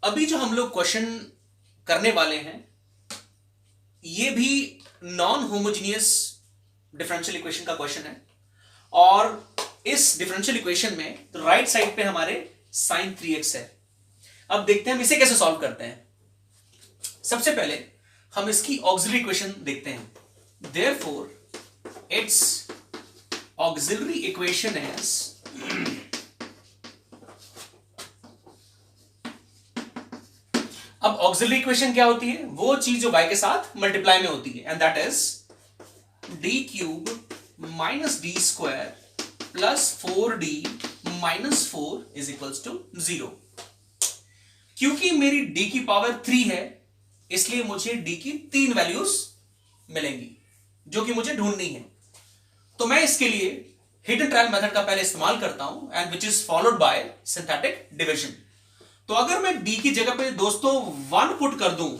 अभी जो हम लोग क्वेश्चन करने वाले हैं ये भी नॉन होमोजीनियस डिफरेंशियल इक्वेशन का क्वेश्चन है और इस डिफरेंशियल इक्वेशन में राइट साइड पे हमारे sin 3x है। अब देखते हैं हम इसे कैसे सॉल्व करते हैं। सबसे पहले हम इसकी ऑक्सिलरी इक्वेशन देखते हैं। Therefore it's auxiliary equation is अब ऑक्सिलरी इक्वेशन क्या होती है? वो चीज जो y के साथ मल्टीप्लाई में होती है, and that is D cube minus D square plus 4d minus 4 is equals to 0। क्योंकि मेरी d की पावर 3 है इसलिए मुझे d की 3 वैल्यूज मिलेंगी जो कि मुझे ढूंढनी है। तो मैं इसके लिए हिडन ट्रायल मेथड का पहले इस्तेमाल करता हूं and which is followed by synthetic division. तो अगर मैं d की जगह पे दोस्तों 1 पुट कर दूं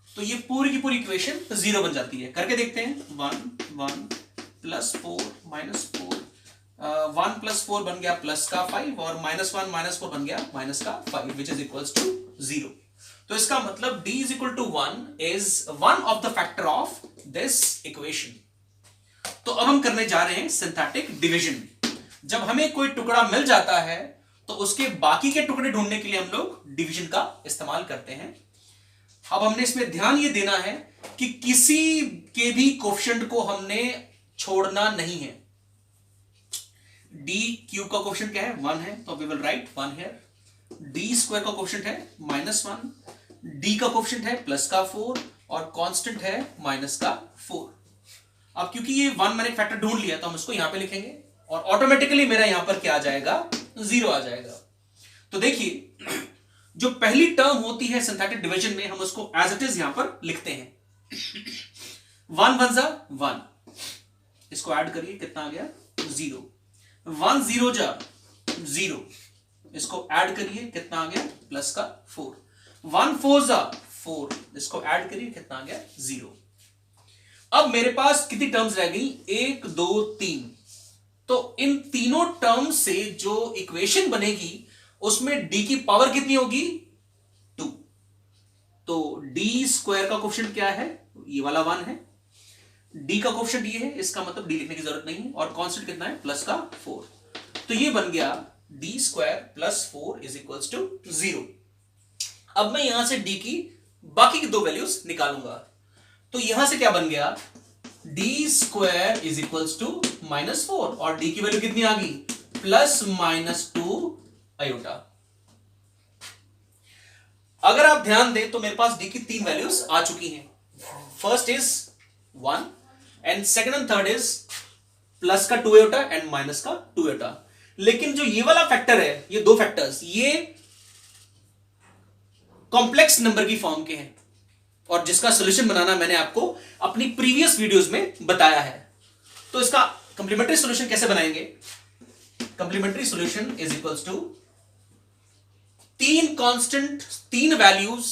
तो ये पूरी की पूरी इक्वेशन 0 बन जाती है। करके देखते हैं। 1 1 प्लस 4 माइनस 4 1 प्लस 4 बन गया प्लस का 5 और माइनस 1 माइनस 4 बन गया माइनस का 5 विच इज इक्वल्स टू 0। तो इसका मतलब d is equal to 1 is one of the factor of this equation. तो अब हम करने जा रहे हैं सिंथेटिक डिविजन। जब हमें कोई टुकड़ा मिल जाता है तो उसके बाकी के टुकड़े ढूंढने के लिए हम लोग डिवीजन का इस्तेमाल करते हैं। अब हमने इसमें ध्यान ये देना है कि किसी के भी कोफिशिएंट को हमने छोड़ना नहीं है। डी क्यूब का कोफिशिएंट क्या है? 1 है, तो we will write 1 here. D square का कोफिशिएंट है -1, डी का कोफिशिएंट है प्लस का 4 और कांस्टेंट है माइनस का 4। अब क्योंकि ये 1 मैंने फैक्टर ढूंढ लिया तो हम इसको यहां पे लिखेंगे और ऑटोमेटिकली मेरा यहां पर क्या आ जाएगा? 0 आ जाएगा। तो देखिए जो पहली टर्म होती है सिंथेटिक डिवीजन में हम उसको एज इट इज यहां पर लिखते हैं। 1 1 जा 1, इसको ऐड करिए कितना आ गया? 0। 1 0 जा 0, इसको ऐड करिए कितना आ गया? प्लस का 4। 1 4 जा 4, इसको ऐड करिए कितना आ गया? 0। अब मेरे पास कितनी टर्म्स रह गई? 1 2 3। तो इन तीनों टर्म से जो इक्वेशन बनेगी उसमें d की पावर कितनी होगी? 2। तो d स्क्वायर का कोफिशिएंट क्या है? ये वाला 1 है। d का कोफिशिएंट ये है, इसका मतलब d लिखने की जरूरत नहीं है। और कांस्टेंट कितना है? प्लस का 4। तो ये बन गया d square plus 4 is equals to 0। अब मैं यहां से d की बाकी की दो वैल्यूज निकालूंगा। तो यहां से क्या बन गया? d square is equals to -4 और d की वैल्यू कितनी आ गई? Plus -2 iota. अगर आप ध्यान दें तो मेरे पास d की 3 वैल्यूज आ चुकी हैं। First is 1 and second and third is plus का 2 आयोटा एंड माइनस का 2 आयोटा। लेकिन जो ये वाला फैक्टर है, ये दो फैक्टर्स, ये कॉम्प्लेक्स नंबर की फॉर्म के हैं और जिसका सॉल्यूशन बनाना मैंने आपको अपनी प्रीवियस वीडियोस में बताया है। तो इसका कंप्लीमेंट्री सॉल्यूशन कैसे बनाएंगे? Complementary solution is equals to 3 constant 3 values,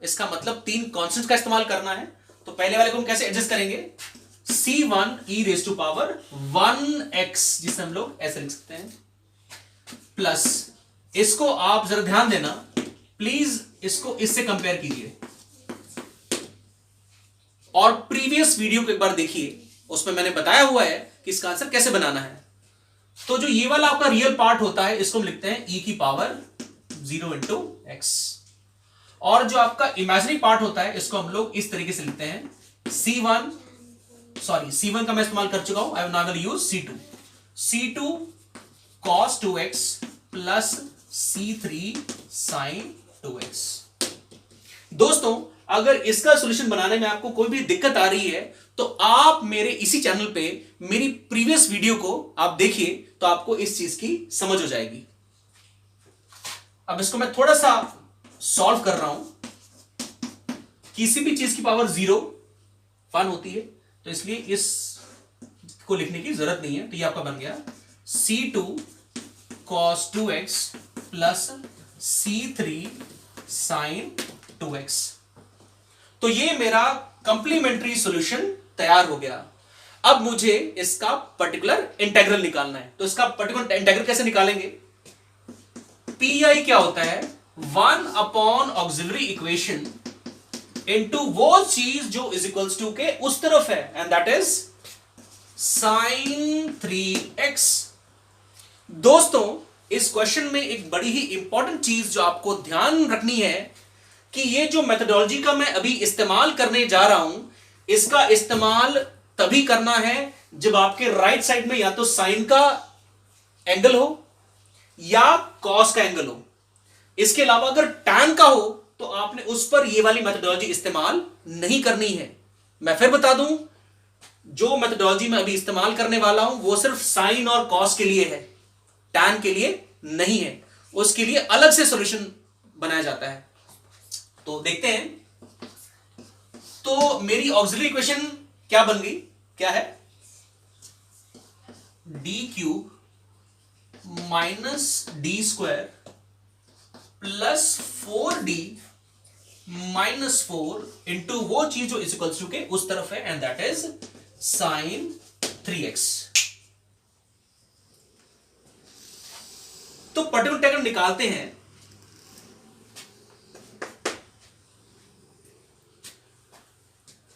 इसका मतलब 3 कांस्टेंट का इस्तेमाल करना है। तो पहले वाले को हम कैसे एडजस्ट करेंगे? c1 e raise to power 1x, जिसे हम लोग ऐसे लिख सकते हैं, प्लस इसको आप जरा ध्यान देना प्लीज, इसको इससे कंपेयर कीजिए और प्रीवियस वीडियो को एक बार देखिए, उसमें मैंने बताया हुआ है कि इसका आंसर कैसे बनाना है। तो जो ये वाला आपका रियल पार्ट होता है इसको हम लिखते हैं e की पावर 0 इंटू x, और जो आपका इमेजिनरी पार्ट होता है इसको हम लोग इस तरीके से लिखते हैं c1 का मैं इस्तेमाल कर चुका हूं, I will now use c2 cos 2x plus c3 sin 2x। दोस्तों अगर इसका सॉल्यूशन बनाने में आपको कोई भी दिक्कत आ रही है तो आप मेरे इसी चैनल पे मेरी प्रीवियस वीडियो को आप देखिए, तो आपको इस चीज की समझ हो जाएगी। अब इसको मैं थोड़ा सा सॉल्व कर रहा हूं। किसी भी चीज की पावर 0 1 होती है, तो इसलिए इस को लिखने की जरूरत नहीं है। तो ये आपका बन गया c2 cos 2x plus c3 sin 2x। तो ये मेरा कंप्लीमेंट्री सॉल्यूशन तैयार हो गया। अब मुझे इसका पर्टिकुलर इंटीग्रल निकालना है। तो इसका पर्टिकुलर इंटीग्रल कैसे निकालेंगे? पी आई क्या होता है? 1 अपॉन ऑक्सिलरी इक्वेशन इनटू वो चीज जो इज इक्वल्स टू के उस तरफ है, and that is sin 3x। दोस्तों इस क्वेश्चन में एक बड़ी ही इंपॉर्टेंट चीज जो आपको ध्यान रखनी है कि ये जो मेथोडोलॉजी का मैं अभी इस्तेमाल करने जा रहा हूं, इसका इस्तेमाल तभी करना है जब आपके राइट साइड में या तो साइन का एंगल हो या कॉस का एंगल हो। इसके अलावा अगर tan का हो तो आपने उस पर ये वाली मेथोडोलॉजी इस्तेमाल नहीं करनी है। मैं फिर बता दूं, जो मेथोडोलॉजी मैं अभी इस्तेमाल करने वाला हूं वो सिर्फ साइन और कॉस के लिए है, tan के लिए नहीं है। उसके लिए अलग से सॉल्यूशन बनाया जाता है। तो देखते हैं। तो मेरी ऑक्सिलरी इक्वेशन क्या बन गई, क्या है, D cube minus D square plus 4d minus 4 into वो चीज जो इज इक्वल्स टू के उस तरफ है, and that is sin 3x। तो पर्टिकुलर इंटीग्रल निकालते हैं।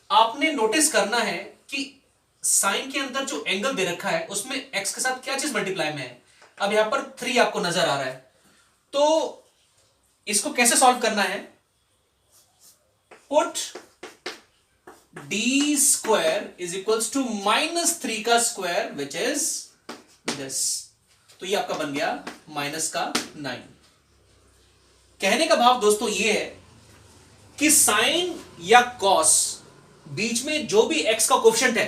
आपने नोटिस करना है कि साइन के अंदर जो एंगल दे रखा है उसमें x के साथ क्या चीज मल्टीप्लाई में है। अब यहां पर 3 आपको नजर आ रहा है, तो इसको कैसे सॉल्व करना है, put D square is equals to -3 का स्क्वायर विच इज दिस। तो ये आपका बन गया माइनस का 9। कहने का भाव दोस्तों ये है कि साइन या कॉस बीच में जो भी x का कोफिशिएंट है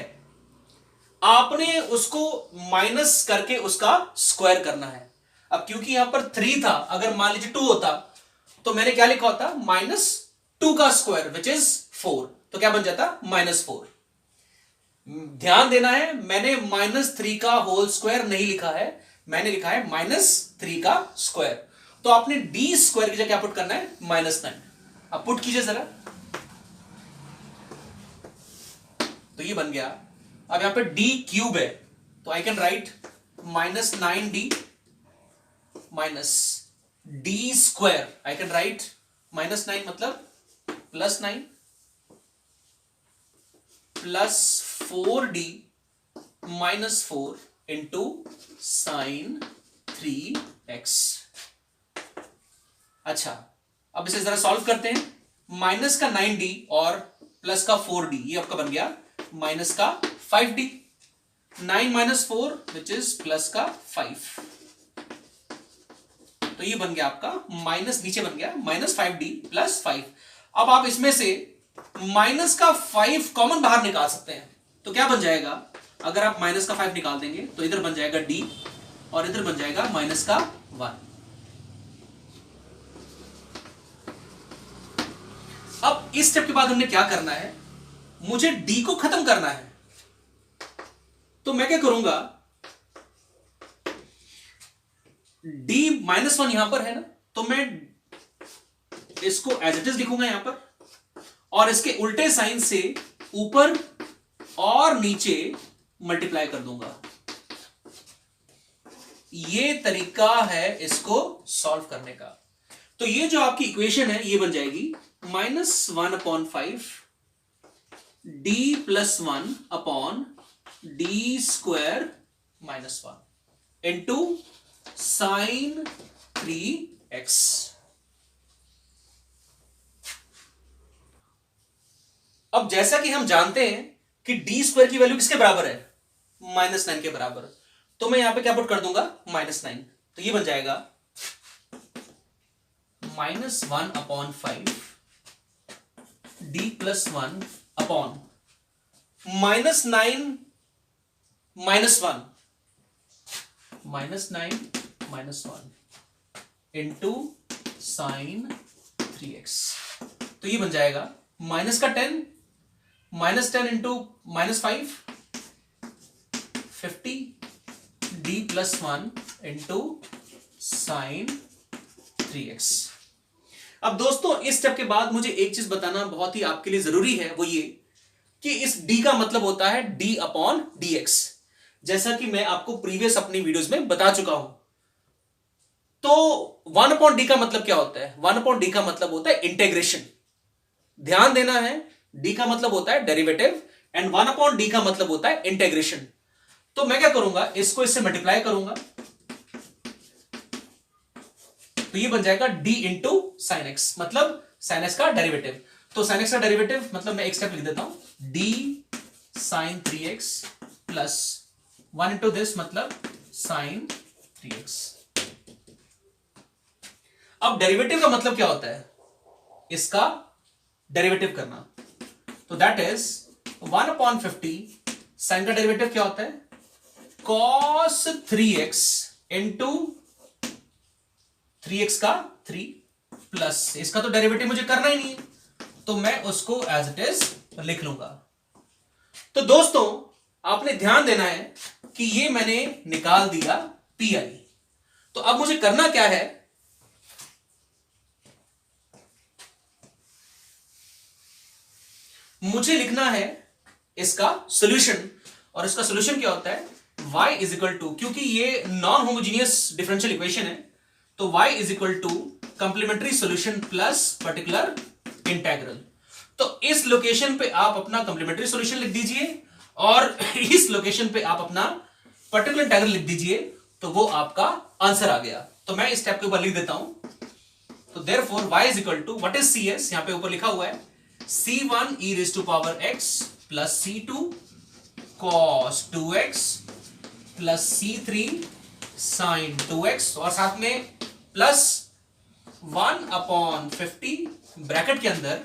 आपने उसको माइनस करके उसका स्क्वायर करना है। अब क्योंकि यहां पर 3 था, अगर मान लीजिए 2 होता तो मैंने क्या लिखा होता, -2 का स्क्वायर विच इज 4, तो क्या बन जाता, -4। ध्यान देना है, मैंने -3 का होल स्क्वायर नहीं लिखा है, मैंने लिखा है -3 का स्क्वायर। तो आपने डी स्क्वायर की जगह क्या पुट करना है, -9। अब पुट कीजिए जरा, तो ये बन गया। अब यहां पे डी क्यूब है तो I can write -9d minus D square, I can write -9 मतलब +9 plus 4d minus 4 into sine 3x। अच्छा, अब इसे जरा सॉल्व करते हैं। माइनस का 9d और प्लस का 4d, ये आपका बन गया माइनस का 5d। 9 minus 4 which is plus का 5, तो ये बन गया आपका माइनस, नीचे बन गया -5d प्लस 5। अब आप इसमें से माइनस का 5 कॉमन बाहर निकाल सकते हैं, तो क्या बन जाएगा, अगर आप माइनस का 5 निकाल देंगे तो इधर बन जाएगा d और इधर बन जाएगा माइनस का 1। अब इस स्टेप के बाद हमने क्या करना है, मुझे d को खत्म करना है। तो मैं क्या करूंगा, d -1 यहां पर है ना, तो मैं इसको एज इट इज लिखूंगा यहां पर, और इसके उल्टे साइन से ऊपर और नीचे मल्टीप्लाई कर दूंगा। ये तरीका है इसको सॉल्व करने का। तो ये जो आपकी इक्वेशन है ये बन जाएगी -1/5 d + 1 upon d square -1 into sine 3x। अब जैसा कि हम जानते हैं कि डी स्क्वायर की वैल्यू किसके बराबर है, -9 के बराबर, तो मैं यहां पे क्या पुट कर दूंगा, -9। तो ये बन जाएगा -1/5 d + 1 upon -9 -1 into sine 3x। तो ये बन जाएगा माइनस का 10 into -5 50 d + 1 into sine 3x। अब दोस्तों इस स्टेप के बाद मुझे एक चीज बताना बहुत ही आपके लिए जरूरी है, वो ये कि इस d का मतलब होता है d/dx, जैसा कि मैं आपको प्रीवियस अपनी वीडियोस में बता चुका हूं। तो 1 अपॉन डी का मतलब क्या होता है? 1 अपॉन डी का मतलब होता है इंटेग्रेशन। ध्यान देना है, डी का मतलब होता है डेरिवेटिव एंड 1 अपॉन डी का मतलब होता है इंटेग्रेशन। तो मैं क्या करूंगा, इसको इससे मल्टीप्लाई करूंगा, तो ये बन जाएगा d इंटू साइन एक्स, मतलब साइन एक्स का डेरिवेटिव। तो साइन एक्स का डेरिवेटिव मतलब मैं एक स्टेप लिख देता हूं, d sine 3x plus 1 into this मतलब साइन 3x। अब डेरिवेटिव का मतलब क्या होता है? इसका डेरिवेटिव करना। तो दैट इज 1 अपॉन 50, साइन का डेरिवेटिव क्या होता है? cos 3x इंटू 3x का 3 प्लस, इसका तो डेरिवेटिव मुझे करना ही नहीं है, तो मैं उसको एज इट इज लिख लूंगा। तो दोस्तों आपने ध्यान देना है कि ये मैंने निकाल दिया पी आई। तो अब मुझे करना क्या है, मुझे लिखना है इसका सॉल्यूशन। और इसका सॉल्यूशन क्या होता है? y इज इक्वल टू, क्योंकि ये नॉन होमोजीनियस डिफरेंशियल इक्वेशन है, तो y is equal to complementary solution plus particular integral. तो इस लोकेशन पे आप अपना कंप्लीमेंट्री सॉल्यूशन लिख दीजिए और इस लोकेशन पे आप अपना पर्टिकुलर इंटीग्रल लिख दीजिए, तो वो आपका आंसर आ गया। तो मैं इस स्टेप के ऊपर लिख देता हूं। तो therefore y is equal to, what is cs, यहां पे ऊपर लिखा हुआ है c1 e raise to power x plus c2 cos 2x plus c3 sin 2x, और साथ में प्लस 1 अपॉन 50 ब्रैकेट के अंदर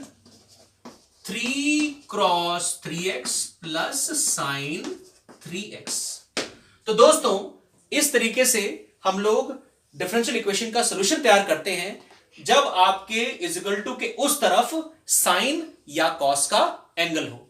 3 cross 3x plus sign 3x। तो दोस्तों इस तरीके से हम लोग डिफरेंशियल इक्वेशन का सॉल्यूशन तैयार करते हैं जब आपके इज इक्वल टू के उस तरफ साइन या कॉस का एंगल हो।